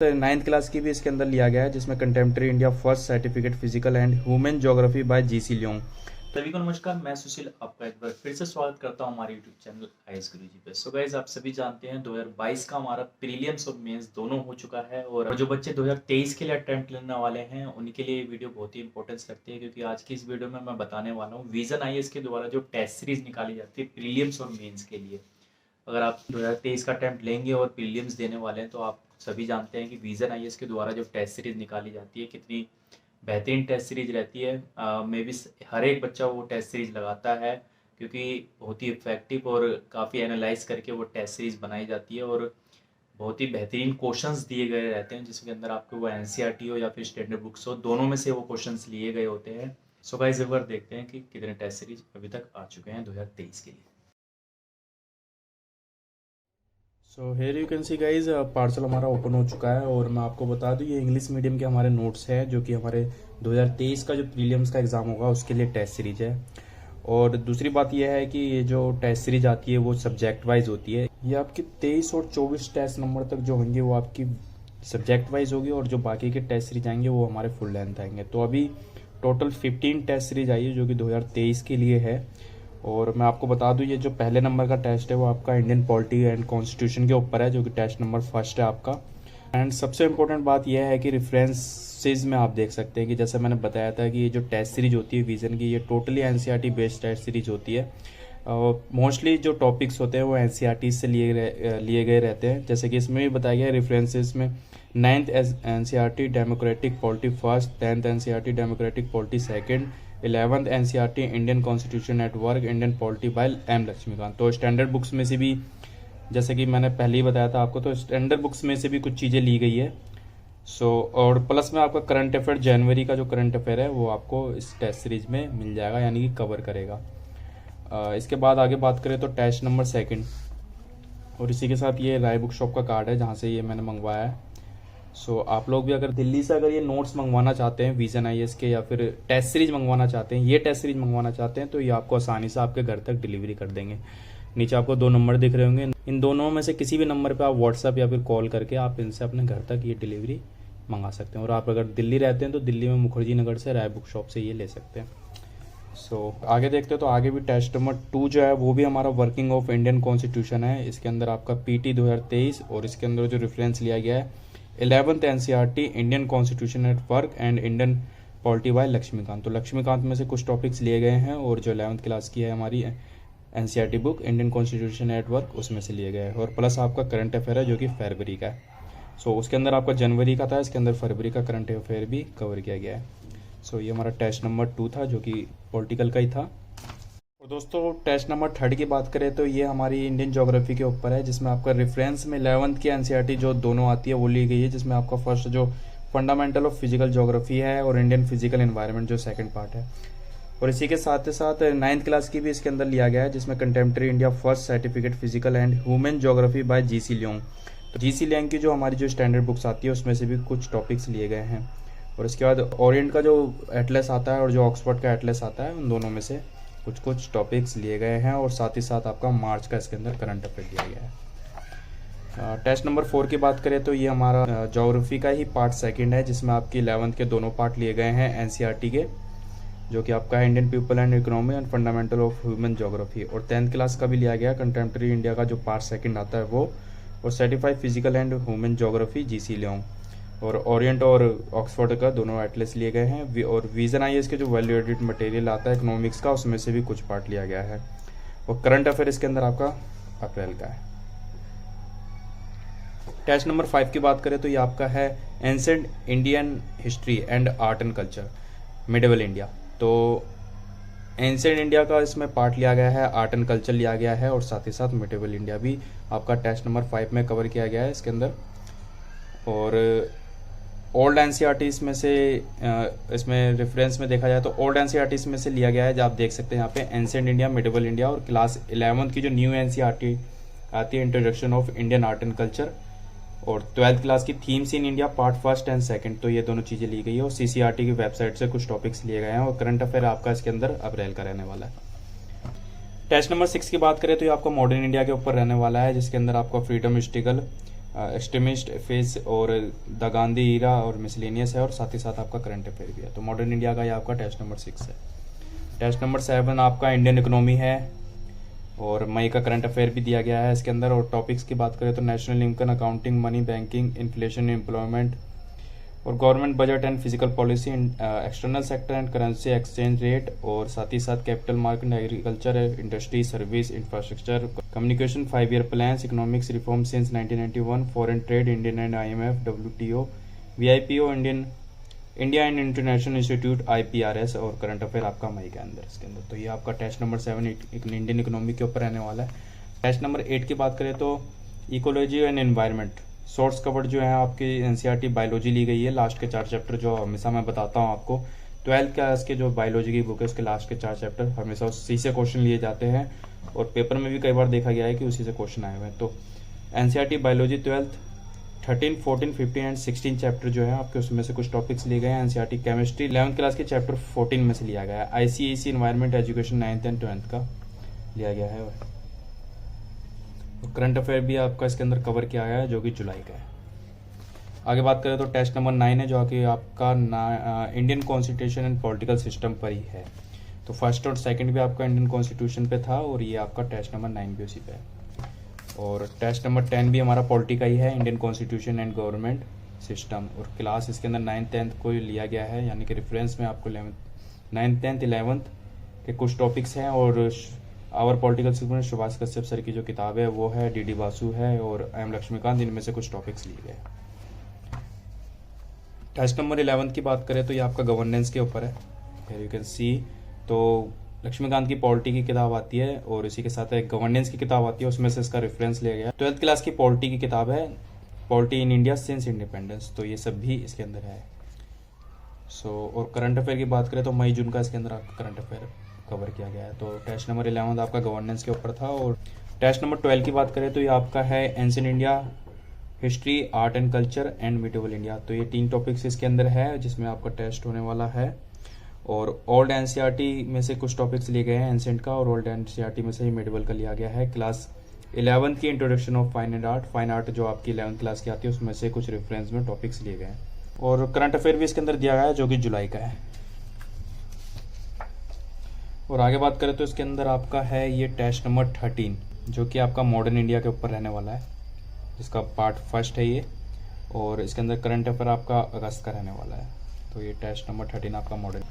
Ninth class की भी इसके अंदर लिया गया है, जिसमें contemporary India first certificate physical and human geography bye GC Leong. सभी को नमस्कार, मैं सुशील आपका एक बार फिर से स्वागत करता हूं हमारे यूट्यूब चैनल आईएएस गुरुजी पे। सो गाइस, आप सभी जानते हैं 2022 का हमारा प्रीलिम्स और मेंस दोनों हो चुका है और जो बच्चे 2023 के लिए अटेम्प्ट लेने वाले हैं उनके लिए ये वीडियो बहुत ही इंपॉर्टेंस रखती है, क्योंकि आज की इस वीडियो में मैं बताने वाला हूँ विजन आईएएस के द्वारा जो टेस्ट सीरीज निकाली जाती है प्रीलिम्स और मेन्स के लिए। अगर आप 2023 का अटैम्प्ट लेंगे और प्रीलिम्स देने वाले हैं तो आप सभी जानते हैं कि विजन आईएएस के द्वारा जो टेस्ट सीरीज निकाली जाती है कितनी बेहतरीन टेस्ट सीरीज रहती है। मे बी हर एक बच्चा वो टेस्ट सीरीज लगाता है, क्योंकि बहुत ही इफेक्टिव और काफ़ी एनालाइज करके वो टेस्ट सीरीज बनाई जाती है और बहुत ही बेहतरीन क्वेश्चंस दिए गए रहते हैं, जिसके अंदर आपको वो एनसीईआरटी हो या फिर स्टैंडर्ड बुक्स हो, दोनों में से वो क्वेश्चंस लिए गए होते हैं। सो गाइस, एक बार देखते हैं कि कितने टेस्ट सीरीज अभी तक आ चुके हैं 2023 के लिए। So here you can see guys, parcel हमारा ओपन हो चुका है और मैं आपको बता दूं ये इंग्लिश मीडियम के हमारे नोट्स हैं, जो कि हमारे 2023 का जो प्रीलिम्स का एग्ज़ाम होगा उसके लिए टेस्ट सीरीज है। और दूसरी बात यह है कि ये जो टेस्ट सीरीज आती है वो सब्जेक्ट वाइज होती है। ये आपकी 23 और 24 टेस्ट नंबर तक जो होंगे वो आपकी सब्जेक्ट वाइज होगी, और जो बाकी के टेस्ट सीरीज आएंगे वो हमारे फुल लेंथ आएंगे। तो अभी टोटल 15 टेस्ट सीरीज आई है जो कि 2023 के लिए है। और मैं आपको बता दूं ये जो पहले नंबर का टेस्ट है वो आपका इंडियन पॉलिटी एंड कॉन्स्टिट्यूशन के ऊपर है, जो कि टेस्ट नंबर फर्स्ट है आपका। एंड सबसे इम्पोर्टेंट बात यह है कि रेफरेंसेस में आप देख सकते हैं कि जैसे मैंने बताया था कि ये जो टेस्ट सीरीज होती है विजन की, ये totally NCERT based test series होती है। मोस्टली जो टॉपिक्स होते हैं वो एनसीईआरटी से लिए गए रहते हैं, जैसे कि इसमें भी बताया गया है रेफरेंसेस में 9th NCERT democratic polity first, 10th NCERT democratic polity second, 11th NCERT Indian constitution at work, Indian polity by M Laxmikanth. तो स्टैंडर्ड बुक्स में से भी, जैसे कि मैंने पहले ही बताया था आपको, तो स्टैंडर्ड बुक्स में से भी कुछ चीज़ें ली गई है। और प्लस में आपका करंट अफेयर, जनवरी का जो करंट अफेयर है वो आपको इस टेस्ट सीरीज में मिल जाएगा, यानी कि कवर करेगा। इसके बाद आगे बात करें तो टेस्ट नंबर सेकंड, और इसी के साथ ये राय बुक शॉप का कार्ड है जहाँ से ये मैंने मंगवाया है। आप लोग भी अगर दिल्ली से अगर ये नोट्स मंगवाना चाहते हैं विजन आईएएस के, या फिर टेस्ट सीरीज मंगवाना चाहते हैं, ये टेस्ट सीरीज मंगवाना चाहते हैं, तो ये आपको आसानी से आपके घर तक डिलीवरी कर देंगे। नीचे आपको 2 नंबर दिख रहे होंगे, इन दोनों में से किसी भी नंबर पे आप व्हाट्सअप या फिर कॉल करके आप इनसे अपने घर तक ये डिलीवरी मंगा सकते हैं। और आप अगर दिल्ली रहते हैं तो दिल्ली में मुखर्जी नगर से राय बुक शॉप से ये ले सकते हैं। आगे देखते हैं तो आगे भी टेस्ट नंबर 2 जो है वो भी हमारा वर्किंग ऑफ इंडियन कॉन्स्टिट्यूशन है। इसके अंदर आपका पीटी 2023, और इसके अंदर जो रेफरेंस लिया गया है 11th NCERT Indian constitution at work and Indian polity by Laxmikanth. तो लक्ष्मीकांत में से कुछ टॉपिक्स लिए गए हैं, और जो 11th क्लास की है हमारी NCERT book Indian constitution at work उसमें से लिए गए हैं। और प्लस आपका करंट अफेयर है जो कि फरवरी का है। उसके अंदर आपका जनवरी का था, इसके अंदर फरवरी का करंट अफेयर भी कवर किया गया है। ये हमारा टेस्ट नंबर 2 था जो कि पॉलिटिकल का ही था। और दोस्तों टेस्ट नंबर 3 की बात करें तो ये हमारी इंडियन ज्योग्राफी के ऊपर है, जिसमें आपका रेफरेंस में 11th की एनसीईआरटी जो दोनों आती है वो ली गई है, जिसमें आपका फर्स्ट जो फंडामेंटल ऑफ फिजिकल ज्योग्राफी है और इंडियन फिजिकल एनवायरनमेंट जो सेकंड पार्ट है। और इसी के साथ साथ 9th क्लास की भी इसके अंदर लिया गया है, जिसमें contemporary India first certificate physical and human geography bye GC Leong. तो जीसी लियोंग की जो हमारी जो स्टैंडर्ड बुक्स आती है उसमें से भी कुछ टॉपिक्स लिए गए हैं। और इसके बाद ओरिएंट का जो एटलस आता है और जो ऑक्सफोर्ड का एटलस आता है, उन दोनों में से कुछ टॉपिक्स लिए गए हैं। और साथ ही साथ आपका मार्च का इसके अंदर करंट अफेयर दिया गया है। टेस्ट नंबर 4 की बात करें तो ये हमारा ज्योग्राफी का ही पार्ट सेकंड है, जिसमें आपकी 11th के दोनों पार्ट लिए गए हैं एनसीईआरटी के, जो कि आपका Indian people and economy and fundamental of human geography. और 10th क्लास का भी लिया गया कंटेम्प्रेरी इंडिया का जो पार्ट सेकंड आता है वो, और certified physical and human geography GC Leong. और ओरिएंट और ऑक्सफोर्ड का दोनों एटलस लिए गए हैं। और विजन आईएएस के जो वैल्यू एडिड मटेरियल आता है इकोनॉमिक्स का, उसमें से भी कुछ पार्ट लिया गया है। और करंट अफेयर इसके अंदर आपका अप्रैल का है। टेस्ट नंबर 5 की बात करें तो ये आपका है ancient Indian history and art and culture, medieval India. तो एंसेंट इंडिया का इसमें पार्ट लिया गया है, आर्ट एंड कल्चर लिया गया है, और साथ ही साथ मिडिवल इंडिया भी आपका टेस्ट नंबर 5 में कवर किया गया है इसके अंदर। और ओल्ड एनसीईआरटीज में से इसमें रेफरेंस में देखा जाए तो ओल्ड एनसीईआरटीज में से लिया गया है, जो आप देख सकते हैं यहाँ पे एंसेंट इंडिया, मिडिवल इंडिया, और क्लास 11th की जो न्यू एनसीईआरटी आती है introduction of Indian art and culture, और 12th क्लास की themes in India part first and second. तो ये दोनों चीज़ें ली गई है, और सीसीईआरटी की वेबसाइट से कुछ टॉपिक्स लिए गए हैं। और करंट अफेयर आपका इसके अंदर अप्रैल का रहने वाला है। टेस्ट नंबर 6 की बात करें तो ये आपका मॉडर्न इंडिया के ऊपर रहने वाला है, जिसके अंदर आपका फ्रीडम स्ट्रगल, एक्सट्रीमिस्ट फेस और द गांधी ईरा और मिसलेनियस है, और साथ ही साथ आपका करंट अफेयर भी है। तो मॉडर्न इंडिया का ये आपका टेस्ट नंबर 6 है। टेस्ट नंबर 7 आपका इंडियन इकोनॉमी है, और मई का करंट अफेयर भी दिया गया है इसके अंदर। और टॉपिक्स की बात करें तो national income, accounting, money, banking, inflation, employment और government budget and physical policy, external sector and currency exchange rate, और साथ ही साथ capital market, agriculture, industry, service, infrastructure, communication, 5 year plans, economics reform since 1991, foreign trade, Indian and IMF, WTO, VIPO, India and international institute, IPRS, और current affair आपका मई के अंदर इसके अंदर। तो ये आपका टेस्ट नंबर 7 इंडियन इकोनॉमी के ऊपर रहने वाला है। टेस्ट नंबर 8 की बात करें तो ecology and environment, source covered जो है आपकी NCERT बायोलॉजी ली गई है। लास्ट के 4 चैप्टर जो हमेशा मैं बताता हूँ आपको, 12th क्लास के जो बायोलॉजी की बुक है उसके लास्ट के 4 चैप्टर हमेशा उसी से क्वेश्चन लिए जाते हैं, और पेपर में भी कई बार देखा गया है कि उसी से क्वेश्चन आए हुए हैं। तो NCERT biology 12th 13, 14, 15 and 16 chapter जो है आपके उसमें से कुछ टॉपिक्स लिए गए हैं। NCERT केमिस्ट्री 11th क्लास के चैप्टर 14 में से लिया गया है। ICAC environment education 9th and 12th का लिया गया है। करंट अफेयर भी आपका इसके अंदर कवर किया गया है जो कि जुलाई का है। आगे बात करें तो टेस्ट नंबर 9 है जो कि आपका Indian constitution and political system पर ही है। तो फर्स्ट और सेकंड भी आपका इंडियन कॉन्स्टिट्यूशन पे था, और ये आपका टेस्ट नंबर 9 भी उसी पे है। और टेस्ट नंबर 10 भी हमारा पॉलिटी का ही है, Indian constitution and government system, और क्लास इसके अंदर 9th 10th को लिया गया है, यानी कि रेफरेंस में आपको 9th 10th 11th के कुछ टॉपिक्स हैं। और our political system Subhash Kashyap sir की जो किताब है वो है, DD बासु है, और M लक्ष्मीकांत, इनमें से कुछ टॉपिक्स लिए गए। टेस्ट नंबर 11 की बात करें तो ये आपका गवर्नेंस के ऊपर है। यू कैन सी, तो लक्ष्मीकांत की पॉलिटी की किताब आती है, और इसी के साथ एक गवर्नेंस की किताब आती है, उसमें से इसका रेफरेंस लिया गया। 12th क्लास की पॉलिटी की किताब है, polity in India since independence, तो ये सब भी इसके अंदर है। और करंट अफेयर की बात करें तो मई जून का इसके अंदर आपका करंट अफेयर कवर किया गया है। तो टेस्ट नंबर 11 आपका गवर्नेंस के ऊपर था। और टेस्ट नंबर 12 की बात करें तो ये आपका है ancient India, history, art and culture and medieval India. तो ये 3 टॉपिक्स इसके अंदर है जिसमें आपका टेस्ट होने वाला है। और ओल्ड NCERT में से कुछ टॉपिक्स लिए गए हैं एंशिएंट का, और ओल्ड NCERT में से ही मिडिवल का लिया गया है। क्लास 11th की introduction of fine and art, fine art जो आपकी 11th क्लास की आती है उसमें से कुछ रेफरेंस में टॉपिक्स लिए गए हैं। और करंट अफेयर भी इसके अंदर दिया गया है जो कि जुलाई का है। और आगे बात करें तो इसके अंदर आपका है ये टेस्ट नंबर 13 जो कि आपका मॉडर्न इंडिया के ऊपर रहने वाला है, जिसका पार्ट फर्स्ट है ये। और इसके अंदर करंट अफेयर आपका अगस्त का रहने वाला है। तो ये टेस्ट नंबर 13 आपका मॉडर्न।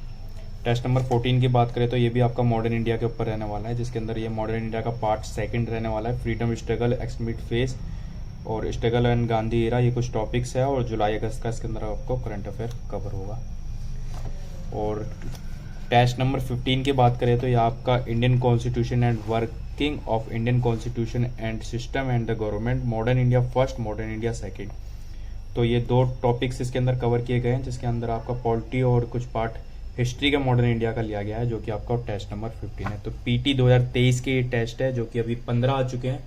टेस्ट नंबर 14 की बात करें तो ये भी आपका मॉडर्न इंडिया के ऊपर रहने वाला है, जिसके अंदर ये मॉडर्न इंडिया का पार्ट सेकंड रहने वाला है। फ्रीडम स्ट्रगल, एक्समिट फेस और स्ट्रगल एंड गांधी एरा, ये कुछ टॉपिक्स है। और जुलाई अगस्त का इसके अंदर आपको करंट अफेयर कवर होगा। और टेस्ट नंबर 15 की बात करें तो ये आपका Indian constitution and working of Indian constitution and system and the government, modern India first, modern India second. तो ये 2 टॉपिक्स इसके अंदर कवर किए गए हैं, जिसके अंदर आपका पॉलिटी और कुछ पार्ट हिस्ट्री का मॉडर्न इंडिया का लिया गया है, जो कि आपका टेस्ट नंबर 15 है। तो PT 2023 के टेस्ट है जो कि अभी 15 आ चुके हैं।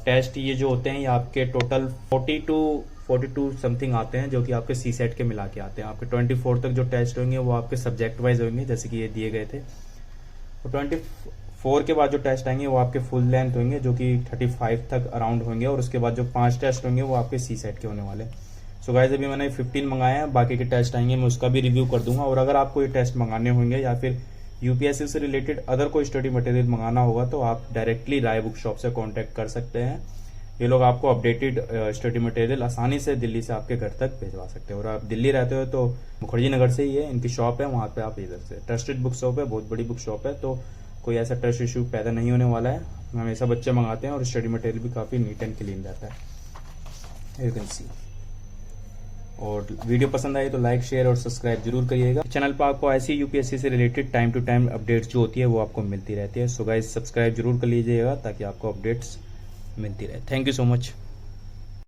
टेस्ट ये जो होते हैं ये आपके टोटल 42 समथिंग आते हैं, जो कि आपके CSET के मिला के आते हैं। आपके 24 तक जो टेस्ट होंगे वो आपके सब्जेक्ट वाइज होंगे, जैसे कि ये दिए गए थे। और 24 के बाद जो टेस्ट आएंगे वो आपके फुल लेंथ होंगे, जो कि 35 तक अराउंड होंगे। और उसके बाद जो 5 टेस्ट होंगे वो आपके CSET के होने वाले। सो गाइस अभी मैंने 15 मंगाए हैं, बाकी के टेस्ट आएंगे मैं उसका भी रिव्यू कर दूंगा। और अगर आपको ये टेस्ट मंगाने होंगे या फिर UPSC से रिलेटेड अदर कोई स्टडी मटेरियल मंगाना होगा तो आप डायरेक्टली राय बुक शॉप से कांटेक्ट कर सकते हैं। ये लोग आपको अपडेटेड स्टडी मटेरियल आसानी से दिल्ली से आपके घर तक भिजवा सकते हैं। और आप दिल्ली रहते हो तो मुखर्जी नगर से ही है इनकी शॉप है, वहाँ पे आप इधर से ट्रस्टेड बुक शॉप है, बहुत बड़ी बुक शॉप है। तो कोई ऐसा ट्रस्ट इशू पैदा नहीं होने वाला है। हमेशा बच्चे मंगाते हैं और स्टडी मटेरियल भी काफ़ी नीट एंड क्लीन रहता है, यू कैन सी। और वीडियो पसंद आई तो लाइक, शेयर और सब्सक्राइब जरूर करिएगा। चैनल पर आपको ऐसी UPSC से related time to time updates जो होती है वो आपको मिलती रहती है। सो गाइस सब्सक्राइब जरूर कर लीजिएगा ताकि आपको अपडेट्स मिलती रहे। Thank you so much.